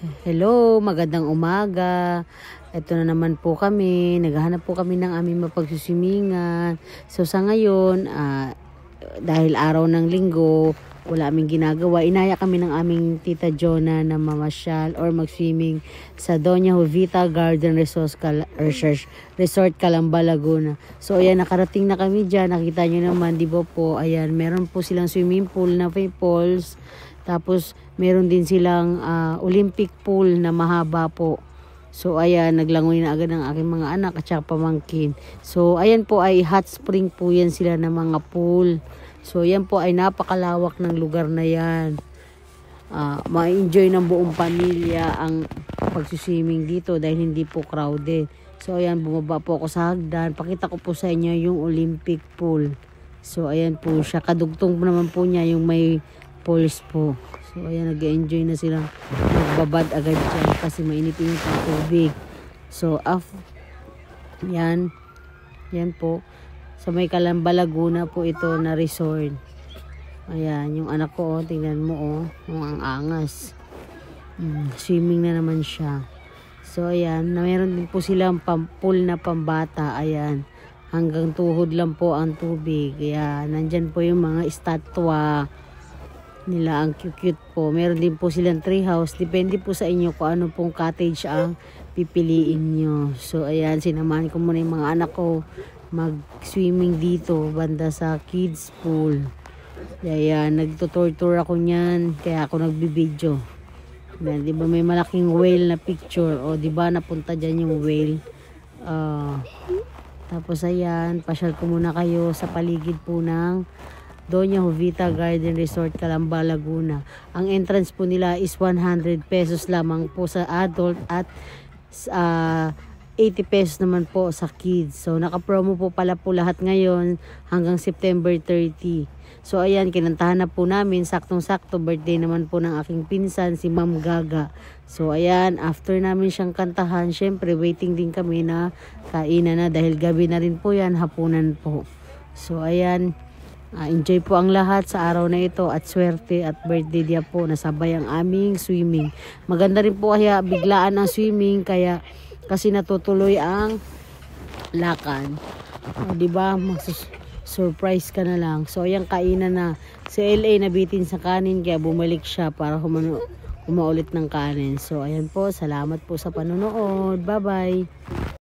Hello, magandang umaga. Ito na naman po kami. Naghahanap po kami ng aming mapagsusimingan. So sa ngayon, dahil araw ng linggo, wala aming ginagawa. Inaya kami ng aming tita Jonah na mamasyal or mag-swimming sa Doña Jovita Garden Resort, Calamba, Laguna. So ayan, nakarating na kami dyan. Nakita nyo naman, di ba po? Ayan, meron po silang swimming pool na may falls. Tapos meron din silang Olympic pool na mahaba po. So ayan, naglangoy na agad ng aking mga anak at saka pamangkin. So ayan po ay hot spring po yan sila na mga pool. So yan po ay napakalawak ng lugar na yan. Ma-enjoy ng buong pamilya ang pagsiswimming dito dahil hindi po crowded. So ayan, bumaba po ako sa hagdan. Pakita ko po sa inyo yung Olympic pool. So ayan po siya. Kadugtong naman po niya yung may pools po. So ayan, nag-enjoy na silang magbabad agad dyan kasi mainit-init ang tubig. So yan po sa may Calamba, Laguna po ito na resort. Ayan, yung anak ko, tingnan mo ang angas. Swimming na naman siya. So ayan, meron din po silang pool na pambata. Ayan, hanggang tuhod lang po ang tubig. Ayan, nandyan po yung mga estatwa nila, ang cute po. Meron din po silang tree house. Depende po sa inyo kung ano pong cottage ang pipiliin nyo. So ayan, sinamahan ko muna yung mga anak ko mag-swimming dito banda sa kids pool. Ayan, nagtutor ako niyan, kaya ako nagbibideo. Ayan, di ba may malaking whale na picture? O di ba napunta dyan yung whale? Tapos ayan, pasyal ko muna kayo sa paligid po ng Doña Jovita Garden Resort, Calamba, Laguna. Ang entrance po nila is 100 pesos lamang po sa adult at 80 pesos naman po sa kids. So naka-promo po pala po lahat ngayon hanggang September 30. So ayan, kinantahan na po namin, saktong-sakto, birthday naman po ng aking pinsan, si Ma'am Gaga. So ayan, after namin siyang kantahan, syempre waiting din kami na kainan na dahil gabi na rin po yan, hapunan po. So ayan, enjoy po ang lahat sa araw na ito at swerte at birthday dia po nasabay ang aming swimming. Maganda rin po kaya biglaan ang swimming kasi natutuloy ang lakad. Diba? Surprise ka na lang. So ayan, kainan na. Si LA nabitin sa kanin kaya bumalik siya para kumaulit ng kanin. So ayan po, salamat po sa panonood. Bye bye.